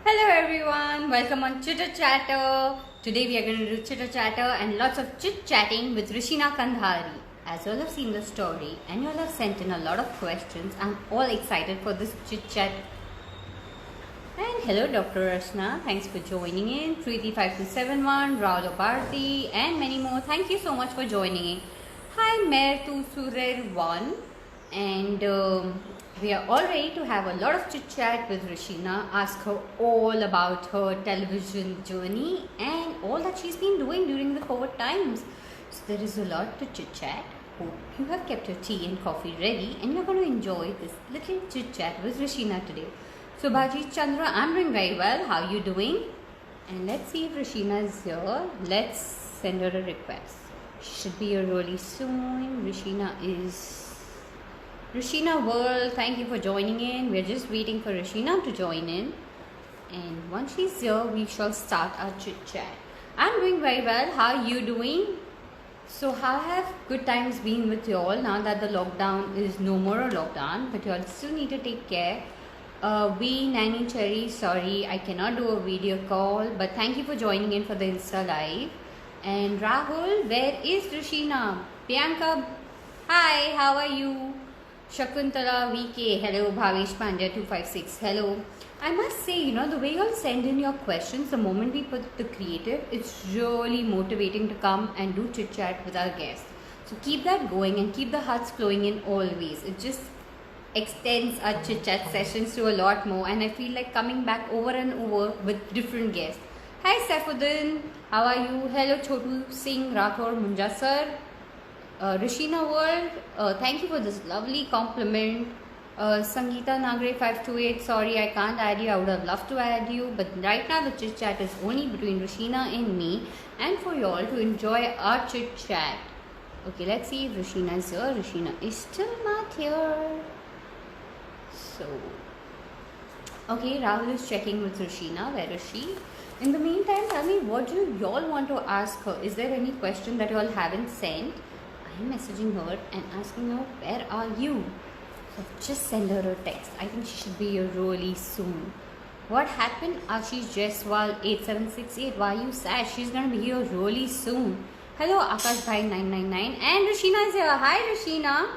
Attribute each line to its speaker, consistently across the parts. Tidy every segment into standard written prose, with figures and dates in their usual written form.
Speaker 1: Hello everyone, welcome on Chitter Chatter. Today we are going to do Chitter Chatter and lots of chit chatting with Rishina Kandhari. As you all have seen the story and you all have sent in a lot of questions, I'm all excited for this chit chat. And hello Dr. Rashna, thanks for joining in. Preeti5271, Raulo Bharti, and many more. Thank you so much for joining in. Hi Mer Tu Surer 1, and we are all ready to have a lot of chit chat with Rishina, ask her all about her television journey and all that she's been doing during the COVID times. So there is a lot to chit chat. Hope you have kept your tea and coffee ready and you're going to enjoy this little chit chat with Rishina today. So Bhaji Chandra, I'm doing very well. How are you doing? And let's see if Rishina is here. Let's send her a request. She should be here really soon. Rishina World, thank you for joining in. We're just waiting for Rishina to join in. And once she's here, we shall start our chit chat. I'm doing very well. How are you doing? So how have good times been with you all now that the lockdown is no more a lockdown, but you all still need to take care. We Nanny Cherry, sorry I cannot do a video call, but thank you for joining in for the Insta Live. And Rahul, where is Rishina? Priyanka, hi, how are you? Shakuntala VK, hello. Bhavesh Pandya 256, hello. I must say, the way you all send in your questions the moment we put the creative, it's really motivating to come and do chit chat with our guests. So keep that going and keep the hearts flowing in always. It just extends our chit chat sessions to a lot more, and I feel like coming back over and over with different guests. Hi Saifuddin, how are you? Hello Chotu Singh Rathore Munja sir. Rishina World, thank you for this lovely compliment. Sangeeta Nagre 528, sorry I can't add you. I would have loved to add you, but right now the chit chat is only between Rishina and me, and for you all to enjoy our chit chat. Okay, let's see if Rishina is here. Rishina is still not here. So, okay, Rahul is checking with Rishina. Where is she? In the meantime, tell me, what do you all want to ask her? Is there any question that you all haven't sent? I'm messaging her and asking her, where are you? So just send her a text. I think she should be here really soon. What happened? Ashish Jaiswal 8768. Why are you sad? She's gonna be here really soon. Hello Akash Bhai 999 and Rishina is here. Hi Rishina.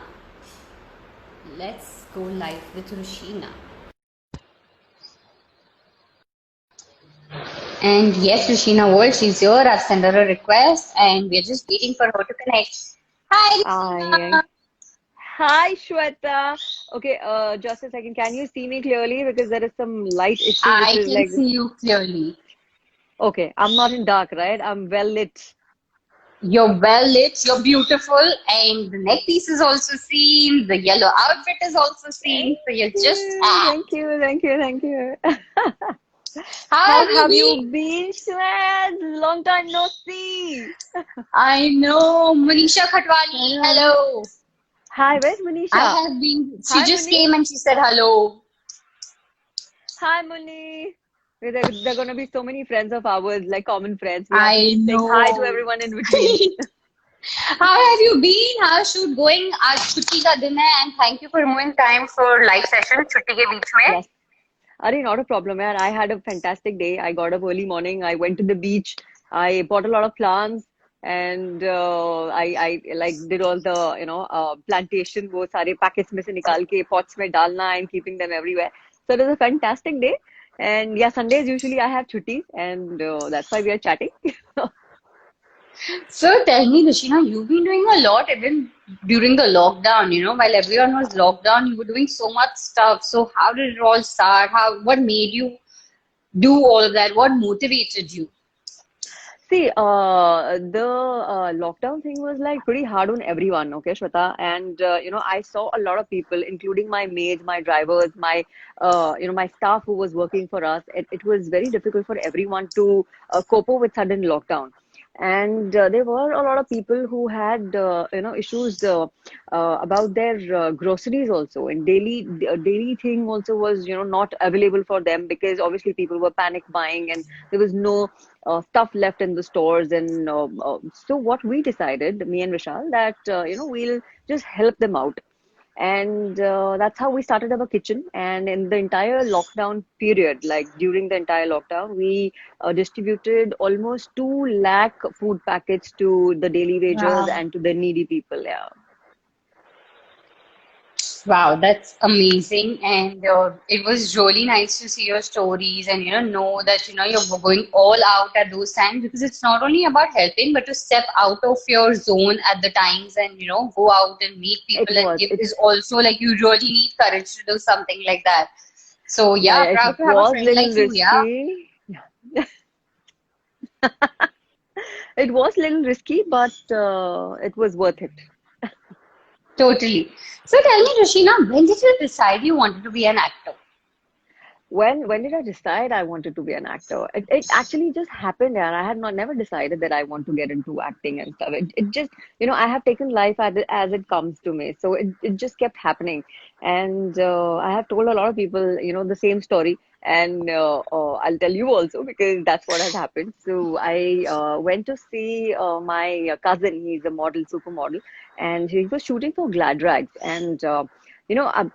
Speaker 1: Let's go live with Rishina. And yes, Rishina World, she's here. I've sent her a request and we're just waiting for her to connect. Hi,
Speaker 2: Hi.
Speaker 1: Rishina.
Speaker 2: Hi, Shweta. Okay, just a second. Can you see me clearly? Because there is some light issue, which
Speaker 1: I
Speaker 2: is
Speaker 1: can
Speaker 2: like,
Speaker 1: see you clearly.
Speaker 2: okay, I'm not in dark, right? I'm well lit.
Speaker 1: You're well lit, you're beautiful, and the neck piece is also seen, the yellow outfit is also
Speaker 2: Thank
Speaker 1: seen, so you're just
Speaker 2: you,
Speaker 1: ah.
Speaker 2: thank you, thank you, thank you.
Speaker 1: How
Speaker 2: How
Speaker 1: have you
Speaker 2: have
Speaker 1: been?
Speaker 2: you been, Shwet? Long time no see.
Speaker 1: I know, Manisha Khatwani,
Speaker 2: Hello.
Speaker 1: hello.
Speaker 2: Hi, where's
Speaker 1: I
Speaker 2: Manisha?
Speaker 1: have been, she
Speaker 2: Hi,
Speaker 1: just
Speaker 2: Muni.
Speaker 1: came and she said hello.
Speaker 2: Hi, Muni. There are gonna be so many friends of ours, like common friends. We have to
Speaker 1: I
Speaker 2: be saying hi to
Speaker 1: know.
Speaker 2: everyone in between.
Speaker 1: How have you been? How's shoot going? आज छुट्टी का दिन है and thank you for moving time for live session छुट्टी के बीच में.
Speaker 2: Yes. Arey, not a problem, man. I had a fantastic day. I got up early morning. I went to the beach. I bought a lot of plants and I like did all the plantation वो सारे packets में से निकाल के pots में डालना and keeping them everywhere. So it was a fantastic day. And yeah, Sundays usually I have chutti and that's why we are chatting.
Speaker 1: So tell me, Rishina, you've been doing a lot even during the lockdown, while everyone was locked down, you were doing so much stuff. So how did it all start? What made you do all of that? What motivated you?
Speaker 2: See, the lockdown thing was like pretty hard on everyone, okay, Shweta? And I saw a lot of people, including my maids, my drivers, my staff who was working for us. It was very difficult for everyone to cope up with sudden lockdown. And there were a lot of people who had, issues about their groceries also, and daily thing also was, not available for them because obviously people were panic buying and there was no stuff left in the stores. And so what we decided, me and Vishal, that we'll just help them out. And that's how we started our kitchen. And in the entire lockdown period, like during the entire lockdown, we distributed almost 2 lakh food packets to the daily wagers
Speaker 1: Wow.
Speaker 2: and to the needy people. Yeah.
Speaker 1: Wow, that's amazing. And it was really nice to see your stories and, know that, you're going all out at those times because it's not only about helping, but to step out of your zone at the times and, go out and meet
Speaker 2: It
Speaker 1: people and
Speaker 2: was.
Speaker 1: give
Speaker 2: It
Speaker 1: is also like you really need courage to do something like that. So,
Speaker 2: Yeah,
Speaker 1: yeah,
Speaker 2: yeah, it
Speaker 1: proud to have a
Speaker 2: was
Speaker 1: friend
Speaker 2: little
Speaker 1: like you. Yeah,
Speaker 2: risky. It was little risky, but it was worth it.
Speaker 1: totally. So, tell me, Rashina, when did you decide you wanted to be an actor?
Speaker 2: When did I decide I wanted to be an actor? It actually just happened, and I had not never decided that I want to get into acting and stuff. It just, I have taken life as it comes to me. So it just kept happening. And I have told a lot of people, the same story. And I'll tell you also because that's what has happened. So I went to see my cousin. He's a model, supermodel, and he was shooting for Glad Rags. And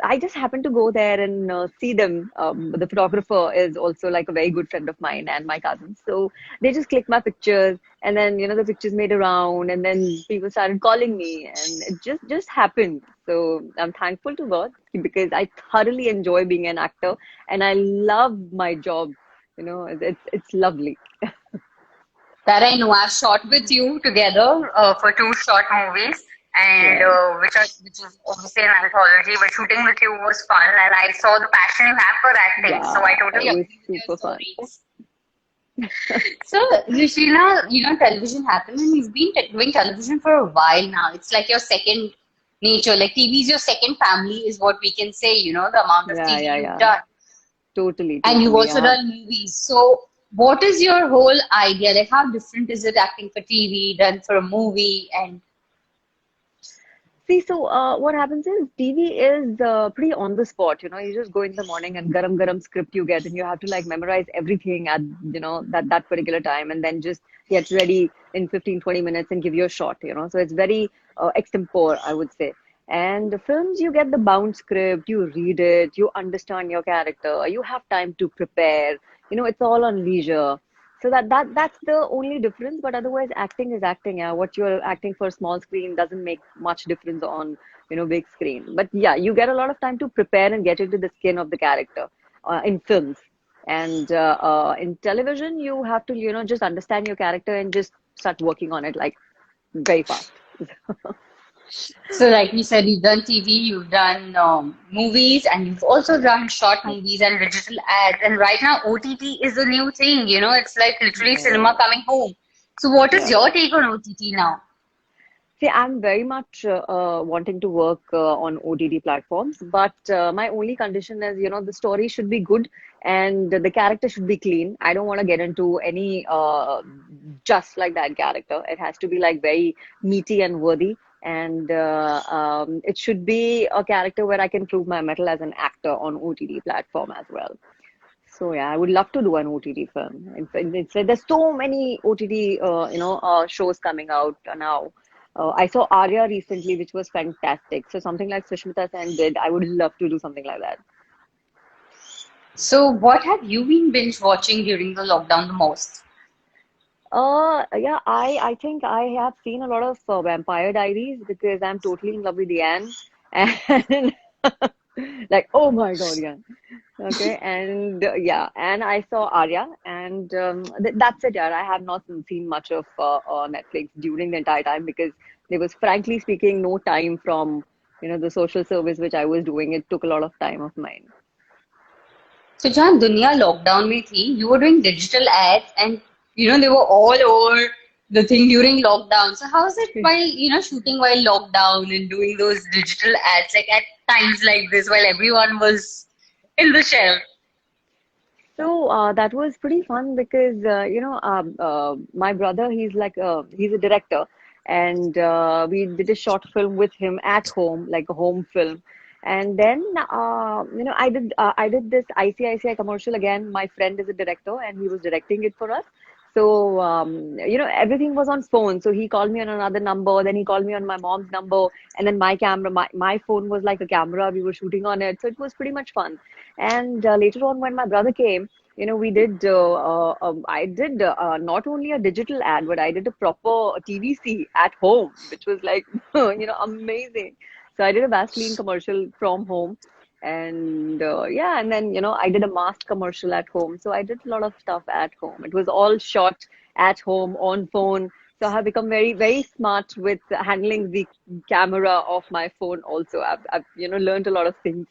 Speaker 2: I just happened to go there and see them. The photographer is also like a very good friend of mine and my cousin. So they just clicked my pictures, and then the pictures made around, and then people started calling me, and it just happened. So I'm thankful to God because I thoroughly enjoy being an actor, and I love my job. It's lovely.
Speaker 1: That I know. I've shot with you together for two short movies, and
Speaker 2: Right.
Speaker 1: which is obviously an anthology. But shooting with you was fun, and I saw the passion you have for acting. So I
Speaker 2: Yeah,
Speaker 1: totally
Speaker 2: it was
Speaker 1: agree with your
Speaker 2: super fun.
Speaker 1: stories. So, Rishina, television happened, and you've been doing television for a while now. It's like your second nature. Like TV is your second family, is what we can say. The amount of
Speaker 2: Yeah,
Speaker 1: TV
Speaker 2: yeah,
Speaker 1: you've
Speaker 2: yeah.
Speaker 1: done.
Speaker 2: Totally,
Speaker 1: And you've
Speaker 2: totally.
Speaker 1: also done movies. So, what is your whole idea? Like, how different is it acting for TV than for a movie? And
Speaker 2: See, so what happens is TV is pretty on the spot. You just go in the morning and garam garam script you get, and you have to like memorize everything at that particular time, and then just get ready in 15-20 minutes and give you a shot. So it's very extempore, I would say. And the films, you get the bound script, you read it, you understand your character, you have time to prepare. It's all on leisure. So that's the only difference. But otherwise, acting is acting. Yeah, what you're acting for small screen doesn't make much difference on big screen. But yeah, you get a lot of time to prepare and get into the skin of the character in films. And in television, you have to just understand your character and just start working on it like very fast.
Speaker 1: so, like you said, you've done TV, you've done movies, and you've also done short movies and digital ads. And right now, OTT is a new thing. It's like literally cinema
Speaker 2: Right.
Speaker 1: coming home. So, what is
Speaker 2: Right.
Speaker 1: your take on OTT now?
Speaker 2: See, I'm very much wanting to work on OTT platforms, but my only condition is, the story should be good and the character should be clean. I don't want to get into any just like that character. It has to be like very meaty and worthy, and it should be a character where I can prove my mettle as an actor on OTT platform as well. So yeah, I would love to do an OTT film. There's so many OTT shows coming out now. I saw Arya recently, which was fantastic. So something like Sushmita Sen did, I would love to do something like that.
Speaker 1: So, what have you been binge watching during the lockdown the most?
Speaker 2: Yeah, I think I have seen a lot of Vampire Diaries because I'm totally in love with Yan, and like, oh my God, Yan. Okay, and and I saw Arya, and that's it. Yeah, I have not seen much of Netflix during the entire time because there was, frankly speaking, no time from the social service which I was doing. It took a lot of time of mine.
Speaker 1: So जहाँ दुनिया lockdown में थी, you were doing digital ads, and they were all over the thing during lockdown. So how is it while shooting while lockdown and doing those digital ads like at times like this while everyone was in the shell?
Speaker 2: So that was pretty fun because my brother, he's a director, and we did a short film with him at home, like a home film. And then I did this ICICI commercial again. My friend is a director, and he was directing it for us. So, everything was on phone. So he called me on another number, then he called me on my mom's number, and then my camera, my phone was like a camera. We were shooting on it. So it was pretty much fun. And later on, when my brother came, I did not only a digital ad, but I did a proper TVC at home, which was like, amazing. So I did a Vaseline commercial from home. And yeah, and then, I did a mask commercial at home. So I did a lot of stuff at home. It was all shot at home on phone. So I have become very, very smart with handling the camera of my phone also. I've learned a lot of things,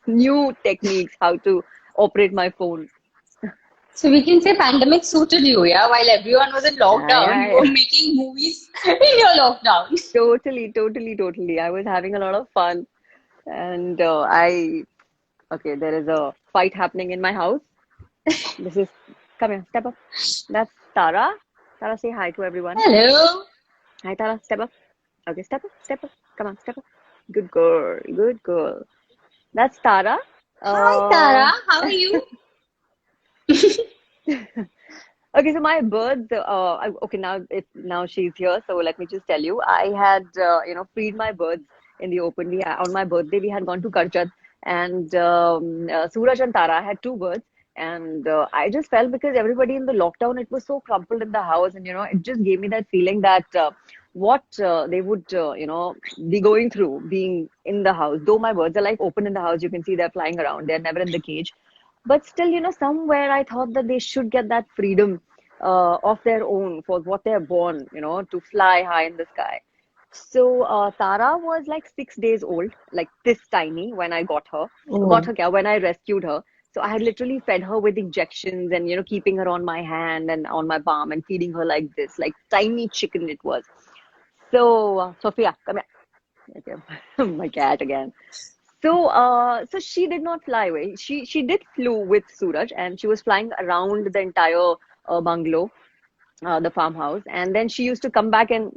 Speaker 2: new techniques, how to operate my phone.
Speaker 1: So we can say pandemic suited you, yeah? While everyone was in
Speaker 2: Yeah,
Speaker 1: lockdown,
Speaker 2: yeah,
Speaker 1: you were
Speaker 2: yeah.
Speaker 1: making movies in your lockdown.
Speaker 2: Totally, totally, totally. I was having a lot of fun. And okay, there is a fight happening in my house. This is, come here, step up. That's Tara. Tara, say hi to everyone.
Speaker 1: Hello.
Speaker 2: Hi, Tara, step up. Okay, step up, step up. Come on, step up. Good girl, good girl. That's Tara.
Speaker 1: Hi,
Speaker 2: Uh,
Speaker 1: Tara. How are you?
Speaker 2: okay, so my birds. Okay, now she's here. So let me just tell you, I had freed my birds in the open. On my birthday we had gone to Karchad, and Suraj and Tara had two birds. And I just felt because everybody in the lockdown, it was so crumpled in the house, and it just gave me that feeling that what they would be going through being in the house. Though my birds are like open in the house, you can see they're flying around. They're never in the cage, but still, somewhere I thought that they should get that freedom of their own for what they're born, to fly high in the sky. So Tara was like 6 days old, like this tiny when I got
Speaker 1: Oh.
Speaker 2: her when I rescued her. So I had literally fed her with injections and keeping her on my hand and on my palm and feeding her like this, like tiny chicken it was. So Sophia, come here. Okay, my cat again. So she did not fly away. She did flew with Suraj, and she was flying around the entire bungalow, the farmhouse, and then she used to come back and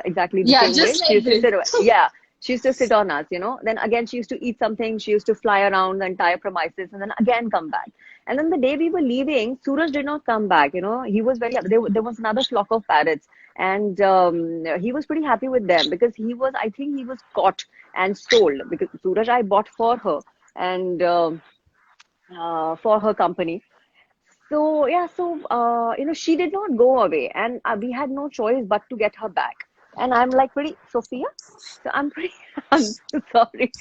Speaker 2: exactly the
Speaker 1: Yeah,
Speaker 2: same way.
Speaker 1: just
Speaker 2: She
Speaker 1: like
Speaker 2: used to
Speaker 1: this.
Speaker 2: sit, yeah, she used to sit on us. Then again, she used to eat something. She used to fly around the entire premises, and then again come back. And then the day we were leaving, Suraj did not come back. He was very. There was another flock of parrots, and he was pretty happy with them because I think he was caught and sold because Suraj I bought for her and for her company. So yeah, so she did not go away, and we had no choice but to get her back. And I'm like pretty Sophia, so I'm pretty. I'm so sorry.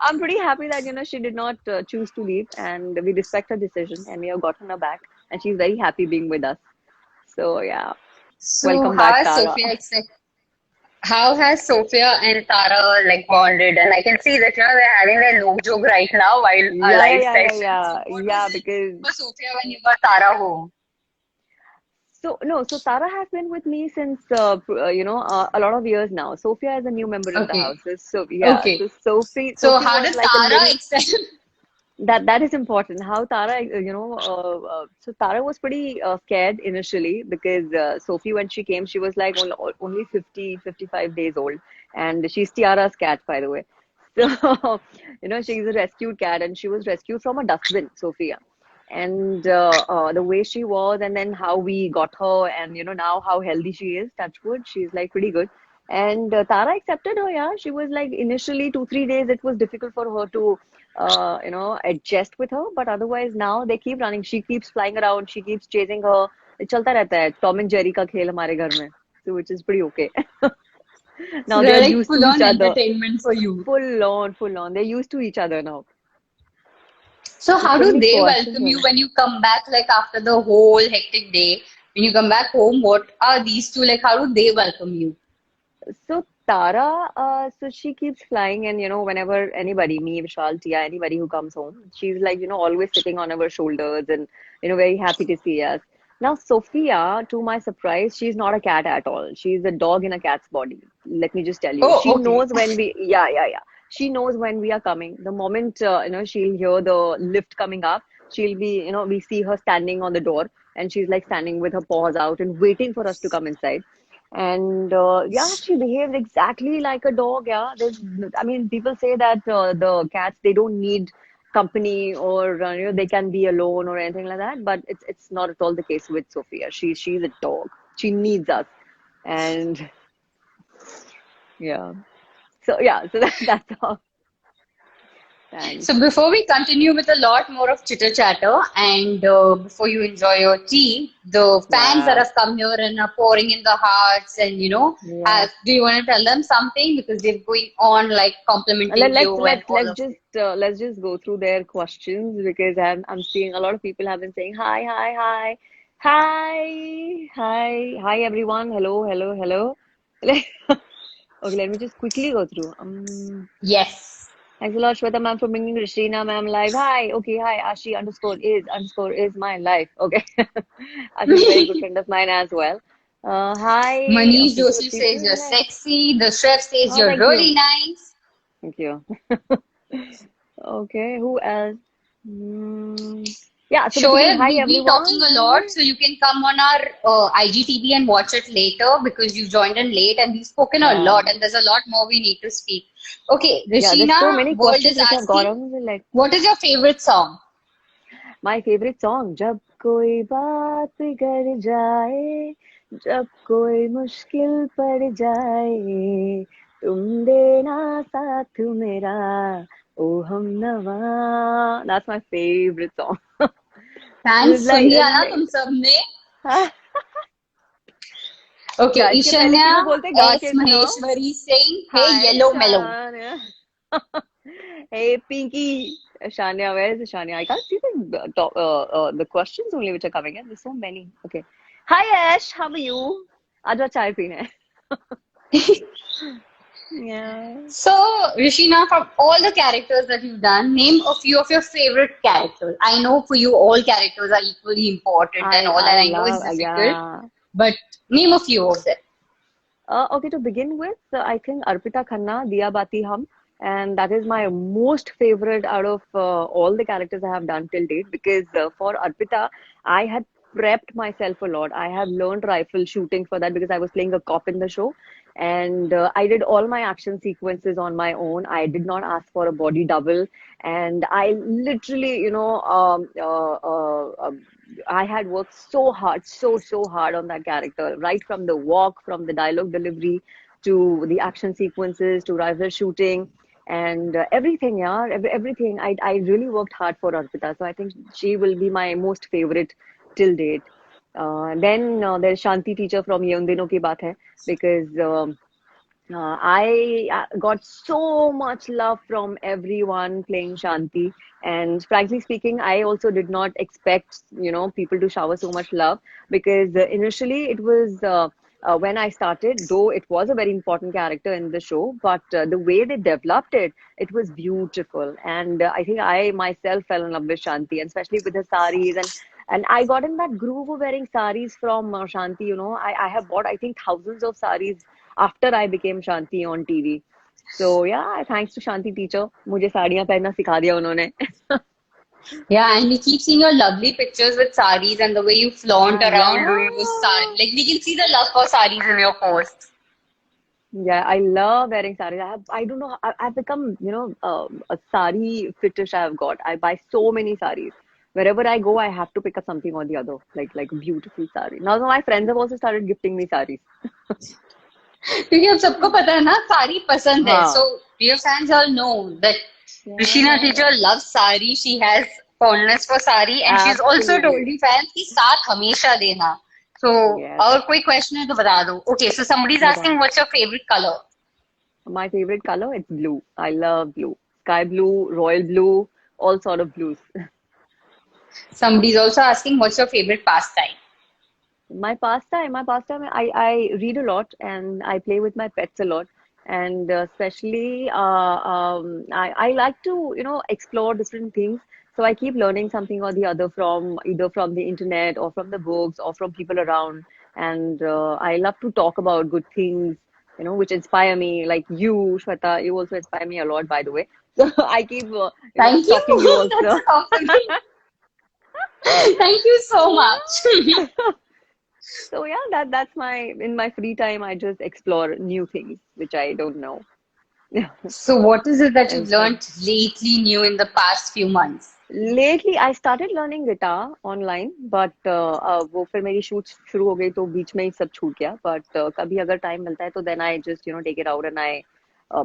Speaker 2: I'm pretty happy that she did not choose to leave, and we respect her decision, and we have gotten her back, and she's very happy being with us. So yeah,
Speaker 1: So
Speaker 2: welcome back, Tara.
Speaker 1: How has Sophia and Tara like bonded? And I can see that they're having their log joke right now while our
Speaker 2: Yeah, yeah,
Speaker 1: live
Speaker 2: yeah, yeah,
Speaker 1: session. So
Speaker 2: yeah,
Speaker 1: what was
Speaker 2: yeah.
Speaker 1: it
Speaker 2: Because
Speaker 1: for Sophia when you got Tara home?
Speaker 2: So no, so Tara has been with me since a lot of years now. Sophia is a new member in the
Speaker 1: Okay.
Speaker 2: house. So yeah,
Speaker 1: Okay.
Speaker 2: so Sophie
Speaker 1: So
Speaker 2: Sophie
Speaker 1: how
Speaker 2: was
Speaker 1: did
Speaker 2: like a
Speaker 1: Tara
Speaker 2: little
Speaker 1: accept?
Speaker 2: that is important. How Tara, so Tara was pretty scared initially because Sophie when she came, she was like only 55 days old, and she's Tiara's cat, by the way. So she's a rescued cat, and she was rescued from a dustbin, Sophia. And the way she was, and then how we got her, and now how healthy she is, touch wood, she's like pretty good. And Tara accepted her, yeah. She was like initially 2, 3 days, it was difficult for her to adjust with her, but otherwise now they keep running. She keeps flying around, she keeps chasing her. It चलता रहता है Tom and Jerry का खेल हमारे घर में, so which is pretty okay.
Speaker 1: So
Speaker 2: Now they
Speaker 1: they're
Speaker 2: are
Speaker 1: like
Speaker 2: used to
Speaker 1: full
Speaker 2: each
Speaker 1: on
Speaker 2: other,
Speaker 1: entertainment for you.
Speaker 2: full on. They're used to each other now.
Speaker 1: So
Speaker 2: There's
Speaker 1: how
Speaker 2: so
Speaker 1: do
Speaker 2: many
Speaker 1: they
Speaker 2: questions
Speaker 1: welcome you
Speaker 2: here.
Speaker 1: when you come back, like after the whole hectic day? When you come back home, what are these two like? How do they welcome you?
Speaker 2: So Tara, so she keeps flying, and whenever anybody, me, Vishal, Tia, anybody who comes home, she's like, always sitting on our shoulders and very happy to see us. Now, Sophia, to my surprise, she's not a cat at all. She's a dog in a cat's body. Let me just tell you. She
Speaker 1: Oh, okay.
Speaker 2: knows when yeah, yeah, yeah. She knows when we are coming. The moment, she'll hear the lift coming up, she'll be, we see her standing on the door, and she's like standing with her paws out and waiting for us to come inside. And yeah, she behaves exactly like a dog. Yeah, I mean, people say that the cats they don't need company, or they can be alone or anything like that. But it's not at all the case with Sophia. She's a dog. She needs us, and yeah. So yeah, so that's all. Thanks.
Speaker 1: So before we continue with a lot more of chitter chatter, and before you enjoy your tea, the fans that
Speaker 2: Yeah,
Speaker 1: have come here and are pouring in the hearts, and
Speaker 2: yeah.
Speaker 1: do you want to tell them something because they're going on like complimenting you and all of it?
Speaker 2: Let's just go through their questions, because I'm seeing a lot of people have been saying hi, hi, hi, hi everyone, hello, hello, hello. Okay, let me just quickly go through.
Speaker 1: Yes.
Speaker 2: Thanks a lot, Shweta ma'am, for bringing Rashina ma'am live. Hi, okay, hi, Ashi underscore is my life. Okay, Ashi's a very good friend of mine as well. Hi,
Speaker 1: Manish
Speaker 2: people,
Speaker 1: Joshi says you're
Speaker 2: people.
Speaker 1: sexy. The chef says
Speaker 2: Oh,
Speaker 1: you're
Speaker 2: thank you,
Speaker 1: really nice.
Speaker 2: thank you. Okay, who else? Hmm. Yeah, so basically,
Speaker 1: Shoaib,
Speaker 2: hi
Speaker 1: we've been talking
Speaker 2: everyone.
Speaker 1: a lot, so you can come on our IGTV and watch it later because you joined in late and we've spoken a
Speaker 2: Yeah,
Speaker 1: lot and there's a lot more we need to speak. Okay,
Speaker 2: yeah, there's so
Speaker 1: Rashina,
Speaker 2: many
Speaker 1: world
Speaker 2: questions
Speaker 1: is
Speaker 2: which have got
Speaker 1: asking,
Speaker 2: on. Like,
Speaker 1: what is your favorite song?
Speaker 2: my favorite song, जब कोई बात बिगड़ जाए, जब कोई मुश्किल पड़ जाए, तुम देना साथ मेरा, ओ हम नवा. That's my favorite song.
Speaker 1: Fans
Speaker 2: It's
Speaker 1: सुन लिया ना
Speaker 2: like,
Speaker 1: तुम सबने?
Speaker 2: हाँ,
Speaker 1: Okay,
Speaker 2: क्या इसके पहले
Speaker 1: Ishanya
Speaker 2: क्यों बोलते गा
Speaker 1: S.
Speaker 2: के सुनाओ.
Speaker 1: Maheshwari saying, hey,
Speaker 2: Hi,
Speaker 1: Yellow Mellow.
Speaker 2: Shania. Hey, Pinky. Shania, where is Shania? I can't see the questions only which are coming in. There's so many. Okay. Hi, Ash. How are you? आज चाय पीने. Yeah.
Speaker 1: So, Rishina, from all the characters that you've done, name a few of your favorite characters. I know for you, all characters are equally important and all, and
Speaker 2: I
Speaker 1: I know it's
Speaker 2: love,
Speaker 1: difficult,
Speaker 2: yeah.
Speaker 1: but name a few of them.
Speaker 2: Okay, to begin with, I think Arpita Khanna, Diya Bati Hum, and that is my most favorite out of all the characters I have done till date. Because for Arpita, I had prepped myself a lot. I have learned rifle shooting for that because I was playing a cop in the show, and I did all my action sequences on my own. I did not ask for a body double, and I literally, I had worked so hard, so hard on that character, right from the walk, from the dialogue delivery, to the action sequences, to rifle shooting, and everything. Yeah, everything. I really worked hard for Arpita, so I think she will be my most favorite till date. Then there's Shanti teacher from Ye Un Dino Ki Baat Hai, because I got so much love from everyone playing Shanti. And frankly speaking, I also did not expect, people to shower so much love, because initially it was when I started, though it was a very important character in the show, but the way they developed it, it was beautiful. And I think I myself fell in love with Shanti, and especially with her saris. And I got in that groove of wearing saris from Shanti. I have bought, I think, thousands of saris after I became Shanti on TV. So yeah, thanks to Shanti teacher, मुझे साड़ियाँ पहनना सिखा दिया उन्होंने.
Speaker 1: Yeah, and we keep seeing your lovely pictures with saris and the way you flaunt around
Speaker 2: Yeah.
Speaker 1: doing those sari. Like, we can see the love for saris in your posts.
Speaker 2: Yeah, I love wearing saris. I don't know, I've become, a sari fetish I've got. I buy so many saris. Wherever I go, I have to pick up something or the other, like a beautiful sari. Now my friends have also started gifting me saris.
Speaker 1: क्योंकि अब सबको पता है ना साड़ी पसंद है. So
Speaker 2: हाँ.
Speaker 1: your fans all know that
Speaker 2: Yeah,
Speaker 1: Rishina
Speaker 2: yeah,
Speaker 1: teacher
Speaker 2: yeah.
Speaker 1: loves sari. She has fondness for sari, and she's also told
Speaker 2: Absolutely.
Speaker 1: the fans कि साथ हमेशा देना. So
Speaker 2: Yes.
Speaker 1: और कोई question है तो बता दो. Okay, so somebody's
Speaker 2: बताओ.
Speaker 1: asking what's your favorite color?
Speaker 2: My favorite color, it's blue. I love blue. Sky blue, royal blue, all sort of blues.
Speaker 1: Somebody's also asking what's your favorite pastime?
Speaker 2: My pastime, I read a lot, and I play with my pets a lot. And especially, I like to, explore different things. So I keep learning something or the other from either from the internet or from the books or from people around. And I love to talk about good things, which inspire me. Like you, Shweta, you also inspire me a lot, by the way. So I keep,
Speaker 1: Thank
Speaker 2: stalking you
Speaker 1: you. That's
Speaker 2: also.
Speaker 1: a compliment. Thank you so much.
Speaker 2: Yeah. So yeah, that's my in my free time I just explore new things which I don't know.
Speaker 1: So, what is it that you've
Speaker 2: It's fun.
Speaker 1: learned lately new in the past few months?
Speaker 2: Lately, I started learning guitar online, but वो फिर मेरी shoots शुरू हो गई तो बीच में ही सब छूट गया. But कभी अगर time मिलता है तो then I just take it out and I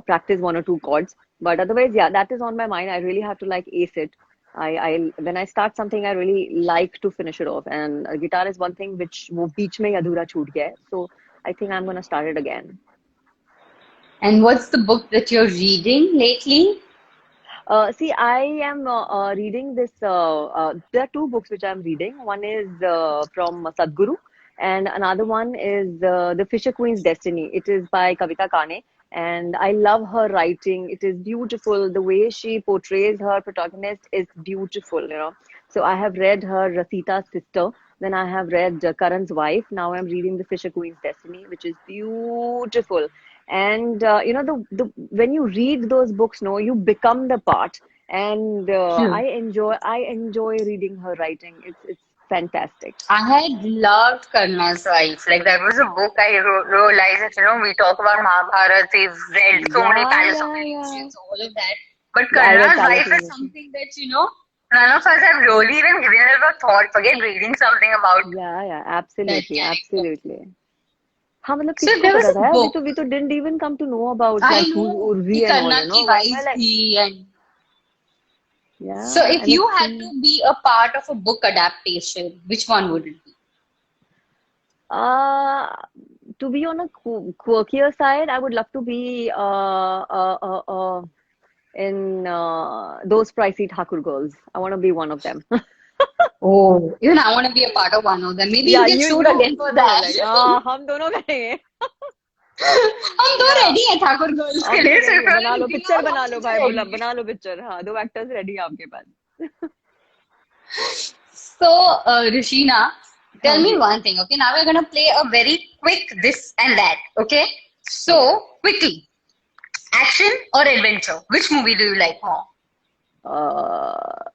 Speaker 2: practice one or two chords. But otherwise, yeah, that is on my mind. I really have to like ace it. When I start something, I really like to finish it off. And guitar is one thing which वो बीच में ही अधूरा छूट गया है. So I think I'm gonna start it again.
Speaker 1: And what's the book that you're reading lately?
Speaker 2: See, I am reading this. There are two books which I'm reading. One is from Sadhguru, and another one is The Fisher Queen's Destiny. It is by Kavita Kane, and I love her writing. It is beautiful. The way she portrays her protagonist is beautiful. So I have read her Sita's sister. Then I have read Karan's wife. Now I'm reading The Fisher Queen's Destiny, which is beautiful. And the when you read those books, no, you become the part. And
Speaker 1: True.
Speaker 2: I enjoy reading her writing. It's fantastic.
Speaker 1: I had loved Karna's wife. Like that was a book I realized that we talk about Mahabharata, we've read so many
Speaker 2: Yeah,
Speaker 1: Palace of
Speaker 2: yeah, yeah.
Speaker 1: Illusions, all of that. But
Speaker 2: Yeah, I read
Speaker 1: Karna's
Speaker 2: Palace
Speaker 1: wife
Speaker 2: of
Speaker 1: is
Speaker 2: Illusion.
Speaker 1: something that none of us have really even given it a thought. Forget reading something about
Speaker 2: Yeah, yeah,
Speaker 1: that
Speaker 2: absolutely,
Speaker 1: character.
Speaker 2: absolutely. हाँ मतलब
Speaker 1: So
Speaker 2: किसको
Speaker 1: there was
Speaker 2: पता
Speaker 1: a
Speaker 2: था यार
Speaker 1: book.
Speaker 2: we तो didn't even come to know about
Speaker 1: I
Speaker 2: like who's
Speaker 1: know
Speaker 2: Urvi
Speaker 1: कि
Speaker 2: and all,
Speaker 1: Karna ki
Speaker 2: we're
Speaker 1: wife
Speaker 2: like
Speaker 1: थी, and so
Speaker 2: yeah,
Speaker 1: if
Speaker 2: and
Speaker 1: you
Speaker 2: it's
Speaker 1: had to be a part of a book adaptation, which one would it be?
Speaker 2: uh to be on a quirkier side, I would love to be in those pricey Thakur girls. I want to be one of them.
Speaker 1: Oh, even I want to be a part of one of them. Maybe you
Speaker 2: Yeah,
Speaker 1: can
Speaker 2: you
Speaker 1: shoot
Speaker 2: you
Speaker 1: again for
Speaker 2: no
Speaker 1: that.
Speaker 2: like हम दोनों करेंगे.
Speaker 1: हम दो
Speaker 2: Yeah,
Speaker 1: ready हैं Thakur girls के
Speaker 2: हम तो
Speaker 1: लिए
Speaker 2: रेडी
Speaker 1: सिर्फ
Speaker 2: है.
Speaker 1: मैं
Speaker 2: बना लो
Speaker 1: लुकिंग
Speaker 2: पिक्चर,
Speaker 1: और
Speaker 2: बना
Speaker 1: हम
Speaker 2: लो
Speaker 1: सबसे
Speaker 2: भाई, बोला
Speaker 1: रेडी हैं.
Speaker 2: बना लो पिक्चर. हाँ, दो एक्टर्स रेडी है आपके पास.
Speaker 1: So, Rishina,
Speaker 2: हाँ
Speaker 1: tell me
Speaker 2: ji.
Speaker 1: one thing, okay? Now we're gonna play a very quick this and that, okay? So, quickly, action or adventure? Which movie do you like more?
Speaker 2: Uh,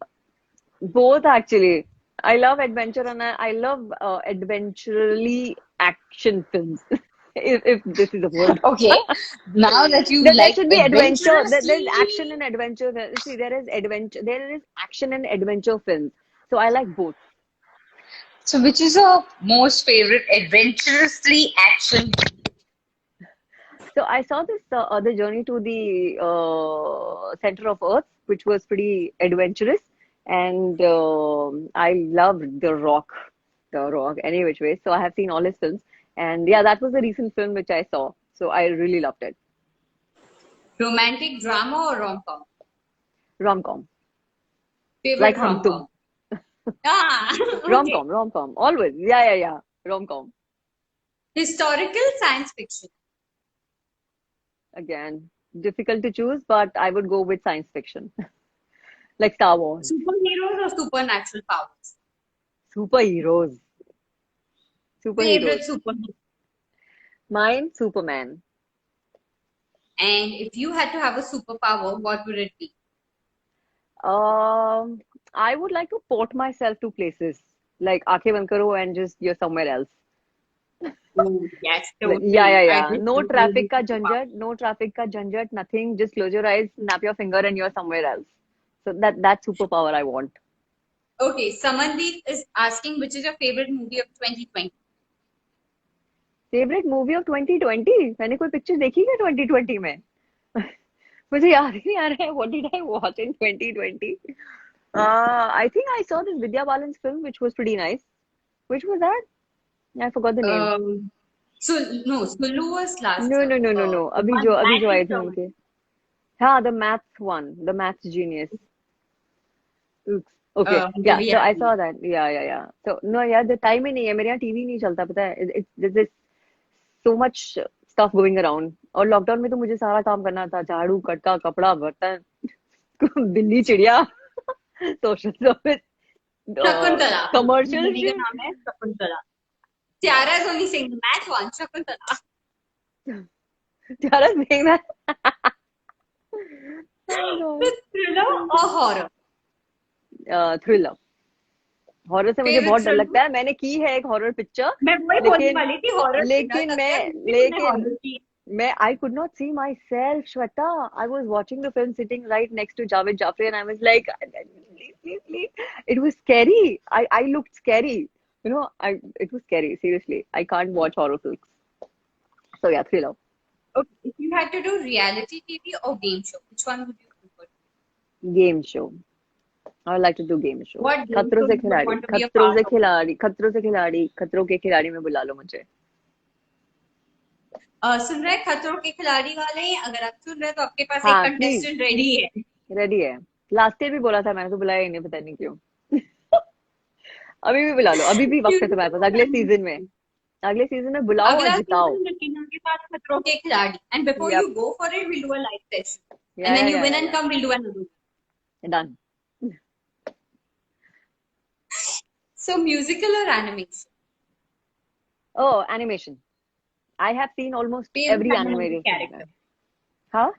Speaker 2: Both actually. I love adventure and I love adventurally action films. If this is a word.
Speaker 1: Okay, now that you
Speaker 2: There
Speaker 1: like
Speaker 2: should be adventure. There's action
Speaker 1: adventurously,
Speaker 2: and adventure. See, there is adventure. There is action and adventure films. So I like both.
Speaker 1: so which is your most favorite adventurously action?
Speaker 2: So I saw this other journey to the center of Earth, which was pretty adventurous, and I loved The Rock, any which way. So I have seen all his films, and yeah, that was a recent film which I saw. So I really loved it.
Speaker 1: Romantic drama or rom-com?
Speaker 2: Rom-com, like
Speaker 1: Favorite
Speaker 2: Hum Tum.
Speaker 1: rom-com? Ah, okay.
Speaker 2: Rom-com, always. Yeah, yeah, yeah. Rom-com.
Speaker 1: Historical science fiction.
Speaker 2: Again, difficult to choose, but I would go with science fiction, like Star Wars.
Speaker 1: Superheroes or supernatural powers?
Speaker 2: Superheroes, superheroes.
Speaker 1: Favorite superhero.
Speaker 2: Mine, Superman.
Speaker 1: And if you had to have a superpower, what would it be?
Speaker 2: Um, I would like to port myself to places like आंखें बंद करो and just you're somewhere else.
Speaker 1: Oh, yes,
Speaker 2: Yeah,
Speaker 1: totally.
Speaker 2: yeah,
Speaker 1: I
Speaker 2: yeah.
Speaker 1: just
Speaker 2: No
Speaker 1: love
Speaker 2: traffic
Speaker 1: this
Speaker 2: का
Speaker 1: superpower.
Speaker 2: झंझट, no traffic का झंझट, nothing. Just close your eyes, snap your finger, and you're somewhere else. So that superpower I want.
Speaker 1: Okay, Samandeep is asking which is your favorite movie of 2020?
Speaker 2: Favorite movie of 2020? मैंने कोई picture देखी क्या 2020 में? मुझे याद ही नहीं आ रहा है. What did I watch in 2020? I think I saw this Vidya Balan's film, which was pretty nice. Which was that? I forgot the name.
Speaker 1: So no, Sulu was last
Speaker 2: No,
Speaker 1: year.
Speaker 2: no, no, no, no.
Speaker 1: The one
Speaker 2: अभी
Speaker 1: that
Speaker 2: जो आए थे
Speaker 1: interval.
Speaker 2: उनके. हाँ, the maths one, the maths genius. Oops. Okay,
Speaker 1: Okay,
Speaker 2: yeah.
Speaker 1: we
Speaker 2: So
Speaker 1: have
Speaker 2: I
Speaker 1: seen.
Speaker 2: saw that. Yeah, yeah, yeah. So no, yeah. The time ही नहीं है. मेरे यहाँ टीवी नहीं चलता पता है. There's so much stuff going around. और lockdown में तो मुझे सारा काम करना था. झाड़ू, कटका, कपड़ा, बर्तन, बिल्ली, चिड़िया, social service,
Speaker 1: Shakuntala.
Speaker 2: commercial
Speaker 1: Movie का
Speaker 2: shit.
Speaker 1: नाम है Shakuntala.
Speaker 2: Yeah.
Speaker 1: Tiara is only saying the math one, Shakuntala.
Speaker 2: Tiara saying that. Oh
Speaker 1: The thriller or horror?
Speaker 2: God. Thriller. Horror से मुझे
Speaker 1: Favorite
Speaker 2: बहुत डर
Speaker 1: thriller?
Speaker 2: लगता है. मैंने की है एक हॉरर पिक्चर,
Speaker 1: मैं वही बोलने
Speaker 2: लेकिन
Speaker 1: वाली थी हॉरर थ्रिलर
Speaker 2: लेकिन
Speaker 1: लगता है
Speaker 2: मैं
Speaker 1: मुझे भी तुमने
Speaker 2: लेकिन
Speaker 1: हॉरर की
Speaker 2: I could not see myself, Shweta. I was watching the film sitting right next to Javed Jafri, and I was like, please, please, please. It was scary. I looked scary. It was scary. Seriously, I can't watch horror films. So yeah, thriller.
Speaker 1: Okay, if you had to do reality TV or game show, which one would you prefer?
Speaker 2: Game show. I would like to do game show.
Speaker 1: What game
Speaker 2: खतरों
Speaker 1: show
Speaker 2: से
Speaker 1: you would
Speaker 2: खिलाड़ी,
Speaker 1: want to be a
Speaker 2: खतरों
Speaker 1: part
Speaker 2: से
Speaker 1: of?
Speaker 2: खिलाड़ी, खतरों से खिलाड़ी, खतरों के खिलाड़ी में बुला लो मुझे.
Speaker 1: सुन रहे हैं खतरों के खिलाड़ी वाले? अगर आप सुन रहे हैं तो आपके पास एक
Speaker 2: हाँ, प्लीज.
Speaker 1: कंटेस्टेंट रेडी है.
Speaker 2: रेडी है. लास्ट ईयर भी बोला था मैंने, तो बुलाया ही नहीं, पता नहीं क्यों. अभी भी बुला लो, अभी भी वक्त है तुम्हारे पास.
Speaker 1: Musical or animation?
Speaker 2: अगले सीजन में बुलाओ और
Speaker 1: अगला
Speaker 2: जिताओ.
Speaker 1: सीजन रखीना के पास खतरों के खिलाड़ी. And before
Speaker 2: Yep.
Speaker 1: you go for it, we'll do a live session.
Speaker 2: Yeah,
Speaker 1: And
Speaker 2: yeah,
Speaker 1: when you
Speaker 2: yeah,
Speaker 1: win
Speaker 2: yeah,
Speaker 1: and
Speaker 2: yeah.
Speaker 1: come, we'll do another.
Speaker 2: Done.
Speaker 1: So musical or animation?
Speaker 2: Oh, animation. I have seen almost
Speaker 1: Favorite
Speaker 2: every
Speaker 1: animated
Speaker 2: animated
Speaker 1: character.
Speaker 2: film. Huh?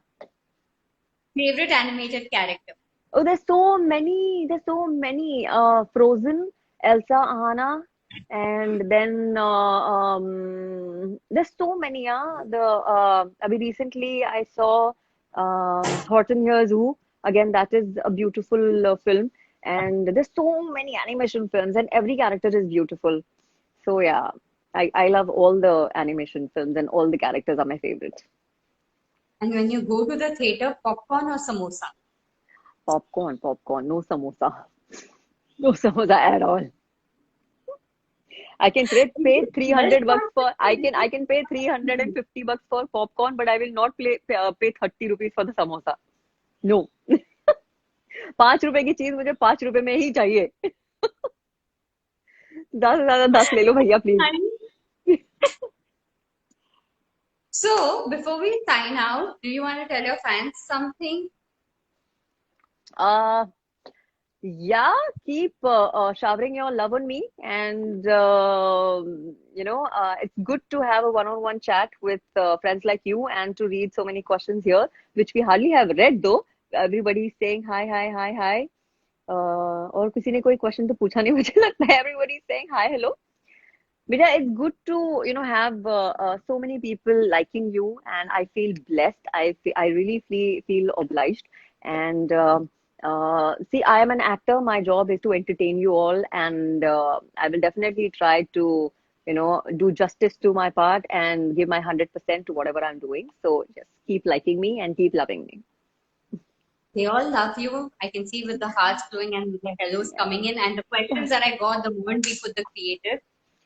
Speaker 1: Favorite animated character.
Speaker 2: Oh, there's so many. There's so many. Frozen, Elsa, Anna, and then there's so many. I mean, recently I saw Horton Hears Who. Again, that is a beautiful film. And there's so many animation films, and every character is beautiful. So yeah, I love all the animation films, and all the characters are my favorite.
Speaker 1: And when you go to the theater, popcorn or samosa?
Speaker 2: Popcorn, popcorn, no samosa. No samosa at all. I can pay 300 bucks for I can pay 350 bucks for popcorn, but I will not pay 30 rupees for the samosa. No. 5 रुपए की चीज मुझे 5 रुपए में ही चाहिए. 10 से ज्यादा 10 ले लो भैया please.
Speaker 1: So, before we sign out, do you want to tell your fans something?
Speaker 2: Uh, yeah, keep showering your love on me, and it's good to have a one-on-one chat with friends like you, and to read so many questions here, which we hardly have read though. Everybody is saying hi, hi, hi, hi. और किसी ने कोई question तो पूछा नहीं मुझे लगता है. Everybody is saying hi, hello. But yeah, it's good to have so many people liking you, and I feel blessed. I really feel obliged. And see, I am an actor. My job is to entertain you all, and I will definitely try to do justice to my part and give my 100% to whatever I'm doing. So just keep liking me and keep loving me.
Speaker 1: They all love you. I can see with the hearts flowing and the hellos coming in, and the questions that I got the moment we put the creative.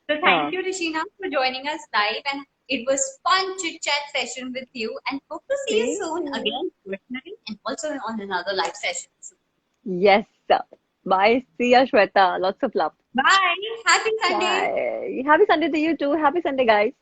Speaker 1: So
Speaker 2: Huh.
Speaker 1: thank you, Rishina, for joining us live, and it was fun chit chat session with you. And hope to see you
Speaker 2: Thank
Speaker 1: soon
Speaker 2: you.
Speaker 1: again, personally, and also on another live session.
Speaker 2: Yes. Bye. See ya, Shweta. Lots of love.
Speaker 1: Bye. Happy Sunday.
Speaker 2: Bye. Happy Sunday to you too. Happy Sunday, guys.